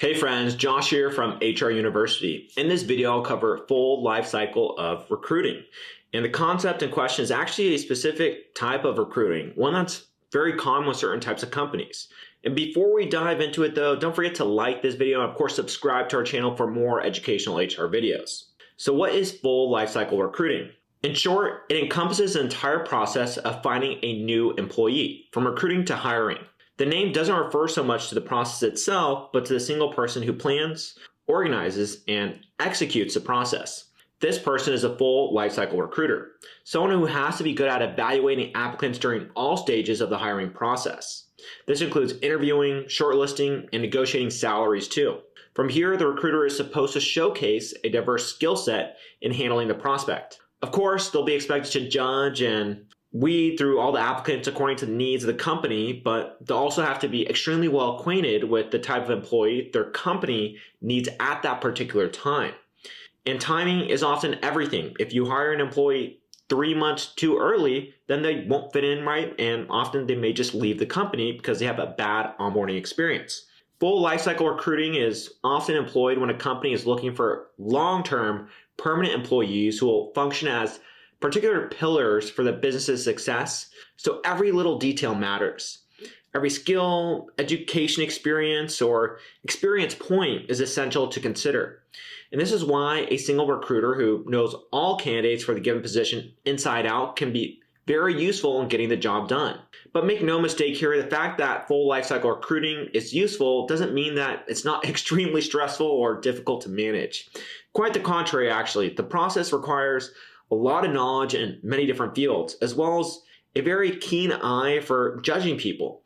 Hey friends, Josh here from HR University. In this video, I'll cover full life cycle of recruiting. And the concept in question is actually a specific type of recruiting, one that's very common with certain types of companies. And before we dive into it though, don't forget to like this video and of course subscribe to our channel for more educational HR videos. So what is full life cycle recruiting? In short, it encompasses the entire process of finding a new employee, from recruiting to hiring. The name doesn't refer so much to the process itself, but to the single person who plans, organizes, and executes the process. This person is a full lifecycle recruiter, someone who has to be good at evaluating applicants during all stages of the hiring process. This includes interviewing, shortlisting, and negotiating salaries too. From here, the recruiter is supposed to showcase a diverse skill set in handling the prospect. Of course, they'll be expected to judge and weed through all the applicants according to the needs of the company, but they'll also have to be extremely well acquainted with the type of employee their company needs at that particular time. And timing is often everything. If you hire an employee 3 months too early, then they won't fit in right, and often they may just leave the company because they have a bad onboarding experience. Full lifecycle recruiting is often employed when a company is looking for long-term permanent employees who will function as particular pillars for the business's success, so every little detail matters. Every skill, education experience, or experience point is essential to consider. And this is why a single recruiter who knows all candidates for the given position inside out can be very useful in getting the job done. But make no mistake here, the fact that full lifecycle recruiting is useful doesn't mean that it's not extremely stressful or difficult to manage. Quite the contrary, actually. The process requires a lot of knowledge in many different fields, as well as a very keen eye for judging people.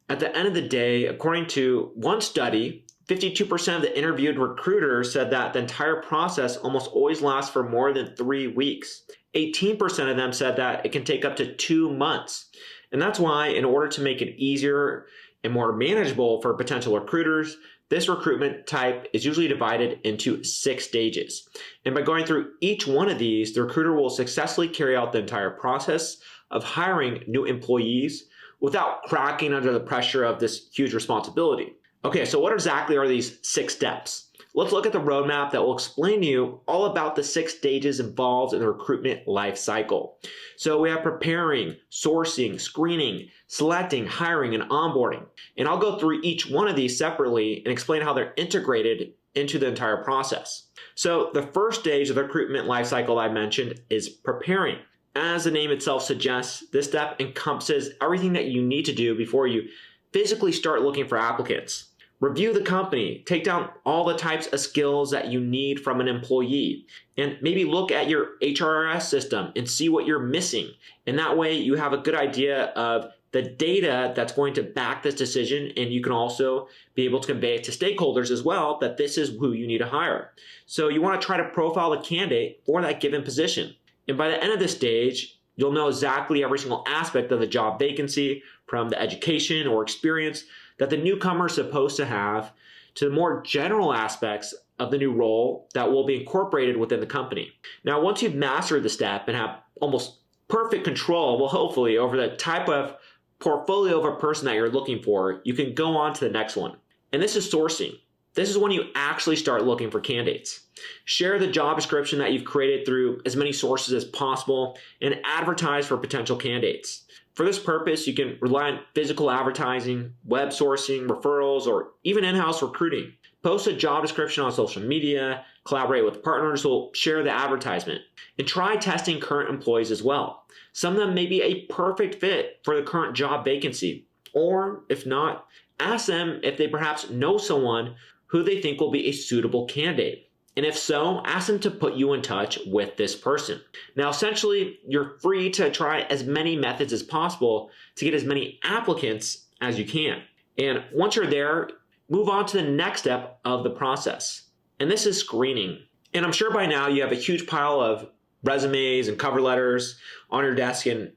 At the end of the day, according to one study, 52% of the interviewed recruiters said that the entire process almost always lasts for more than 3 weeks. 18% of them said that it can take up to 2 months. And that's why, in order to make it easier and more manageable for potential recruiters, this recruitment type is usually divided into 6 stages. And by going through each one of these, the recruiter will successfully carry out the entire process of hiring new employees without cracking under the pressure of this huge responsibility. Okay, so what exactly are these 6 steps? Let's look at the roadmap that will explain to you all about the 6 stages involved in the recruitment life cycle. So we have preparing, sourcing, screening, selecting, hiring, and onboarding. And I'll go through each one of these separately and explain how they're integrated into the entire process. So the first stage of the recruitment life cycle I mentioned is preparing. As the name itself suggests, this step encompasses everything that you need to do before you physically start looking for applicants. Review the company, take down all the types of skills that you need from an employee, and maybe look at your HRIS system and see what you're missing. And that way you have a good idea of the data that's going to back this decision, and you can also be able to convey it to stakeholders as well that this is who you need to hire. So you want to try to profile the candidate for that given position. And by the end of this stage, you'll know exactly every single aspect of the job vacancy, from the education or experience that the newcomer is supposed to have to the more general aspects of the new role that will be incorporated within the company. Now, once you've mastered the step and have almost perfect control, well, hopefully, over the type of portfolio of a person that you're looking for, you can go on to the next one. And this is sourcing. This is when you actually start looking for candidates. Share the job description that you've created through as many sources as possible and advertise for potential candidates. For this purpose, you can rely on physical advertising, web sourcing, referrals, or even in-house recruiting. Post a job description on social media, collaborate with partners who will share the advertisement, and try testing current employees as well. Some of them may be a perfect fit for the current job vacancy, or if not, ask them if they perhaps know someone who they think will be a suitable candidate. And if so, ask them to put you in touch with this person. Now, essentially, you're free to try as many methods as possible to get as many applicants as you can. And once you're there, move on to the next step of the process. And this is screening. And I'm sure by now you have a huge pile of resumes and cover letters on your desk. And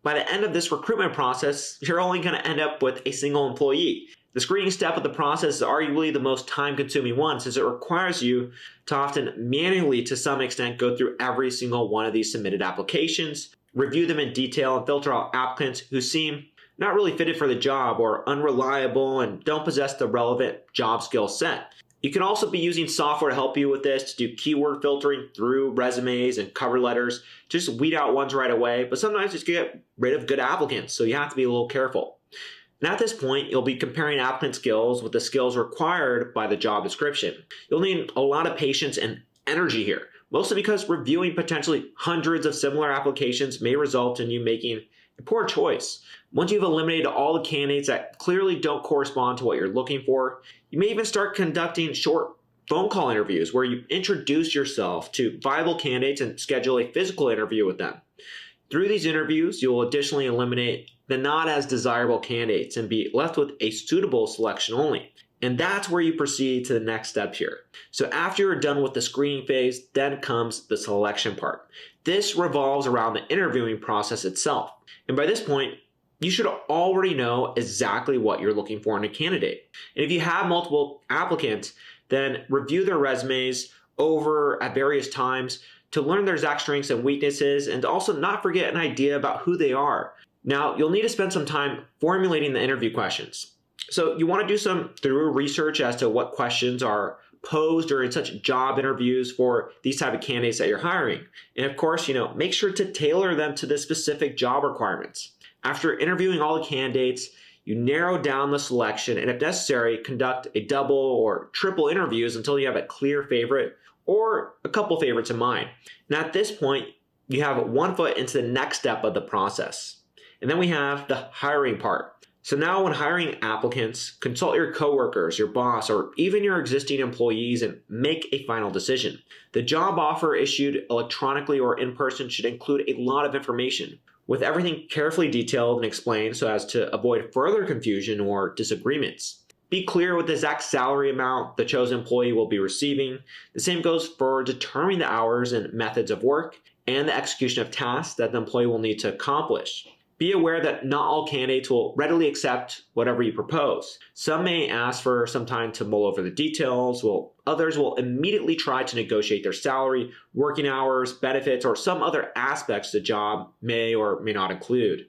by the end of this recruitment process, you're only going to end up with a single employee. The screening step of the process is arguably the most time-consuming one, since it requires you to often manually, to some extent, go through every single one of these submitted applications, review them in detail, and filter out applicants who seem not really fitted for the job or unreliable and don't possess the relevant job skill set. You can also be using software to help you with this, to do keyword filtering through resumes and cover letters, just weed out ones right away, but sometimes just get rid of good applicants, so you have to be a little careful. And at this point, you'll be comparing applicant skills with the skills required by the job description. You'll need a lot of patience and energy here, mostly because reviewing potentially hundreds of similar applications may result in you making a poor choice. Once you've eliminated all the candidates that clearly don't correspond to what you're looking for, you may even start conducting short phone call interviews where you introduce yourself to viable candidates and schedule a physical interview with them. Through these interviews, you will additionally eliminate the not as desirable candidates and be left with a suitable selection only. And that's where you proceed to the next step here. So after you're done with the screening phase, then comes the selection part. This revolves around the interviewing process itself. And by this point, you should already know exactly what you're looking for in a candidate. And if you have multiple applicants, then review their resumes over at various times to learn their exact strengths and weaknesses, and also not forget an idea about who they are. Now, you'll need to spend some time formulating the interview questions. So you want to do some thorough research as to what questions are posed during such job interviews for these type of candidates that you're hiring. And of course, make sure to tailor them to the specific job requirements. After interviewing all the candidates, you narrow down the selection and if necessary, conduct a double or triple interviews until you have a clear favorite or a couple favorites in mind. And at this point, you have one foot into the next step of the process. And then we have the hiring part. So now when hiring applicants, consult your coworkers, your boss, or even your existing employees and make a final decision. The job offer issued electronically or in person should include a lot of information, with everything carefully detailed and explained so as to avoid further confusion or disagreements. Be clear with the exact salary amount the chosen employee will be receiving. The same goes for determining the hours and methods of work and the execution of tasks that the employee will need to accomplish. Be aware that not all candidates will readily accept whatever you propose. Some may ask for some time to mull over the details, while others will immediately try to negotiate their salary, working hours, benefits, or some other aspects the job may or may not include.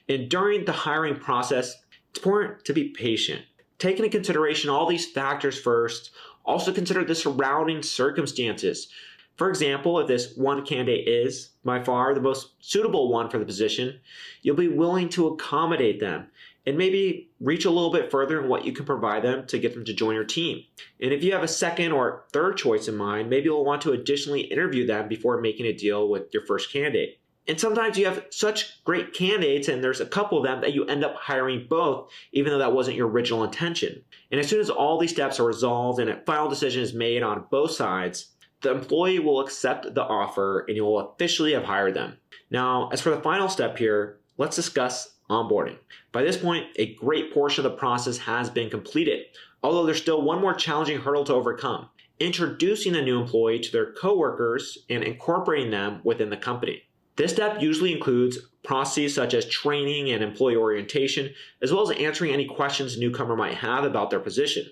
And during the hiring process, it's important to be patient. Take into consideration all these factors first. Also consider the surrounding circumstances. For example, if this one candidate is, by far, the most suitable one for the position, you'll be willing to accommodate them and maybe reach a little bit further in what you can provide them to get them to join your team. And if you have a second or third choice in mind, maybe you'll want to additionally interview them before making a deal with your first candidate. And sometimes you have such great candidates and there's a couple of them that you end up hiring both, even though that wasn't your original intention. And as soon as all these steps are resolved and a final decision is made on both sides, the employee will accept the offer and you will officially have hired them. Now, as for the final step here, let's discuss onboarding. By this point, a great portion of the process has been completed, although there's still one more challenging hurdle to overcome: introducing the new employee to their coworkers and incorporating them within the company. This step usually includes processes such as training and employee orientation, as well as answering any questions a newcomer might have about their position.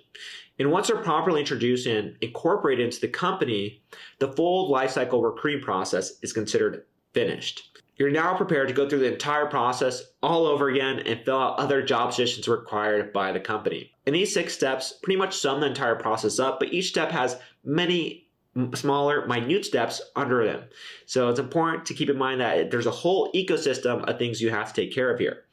And once they're properly introduced and incorporated into the company, the full lifecycle recruiting process is considered finished. You're now prepared to go through the entire process all over again and fill out other job positions required by the company. And these 6 steps pretty much sum the entire process up, but each step has many smaller, minute steps under them. So it's important to keep in mind that there's a whole ecosystem of things you have to take care of here.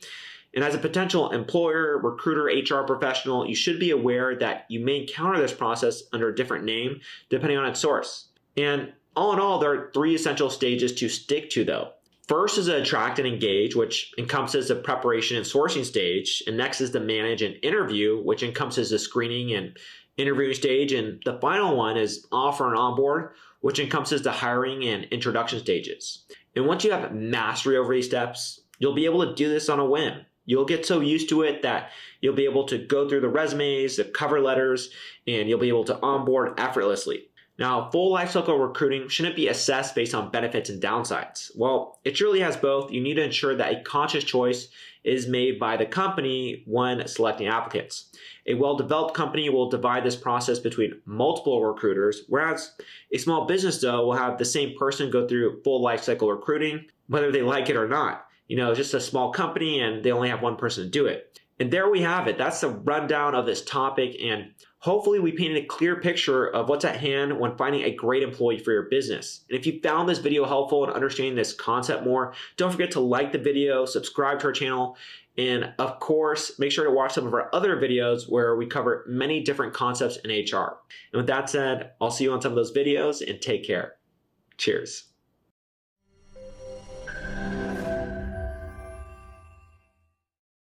And as a potential employer, recruiter, HR professional, you should be aware that you may encounter this process under a different name depending on its source. And all in all, there are 3 essential stages to stick to though. First is the attract and engage, which encompasses the preparation and sourcing stage. And next is the manage and interview, which encompasses the screening and interviewing stage. And the final one is offer and onboard, which encompasses the hiring and introduction stages. And once you have mastery over these steps, you'll be able to do this on a whim. You'll get so used to it that you'll be able to go through the resumes, the cover letters, and you'll be able to onboard effortlessly. Now, full lifecycle recruiting shouldn't be assessed based on benefits and downsides. Well, it surely has both. You need to ensure that a conscious choice is made by the company when selecting applicants. A well-developed company will divide this process between multiple recruiters, whereas a small business, though, will have the same person go through full lifecycle recruiting, whether they like it or not. just a small company and they only have one person to do it. And there we have it. That's the rundown of this topic. And hopefully we painted a clear picture of what's at hand when finding a great employee for your business. And if you found this video helpful in understanding this concept more, don't forget to like the video, subscribe to our channel, and of course, make sure to watch some of our other videos where we cover many different concepts in HR. And with that said, I'll see you on some of those videos and take care. Cheers.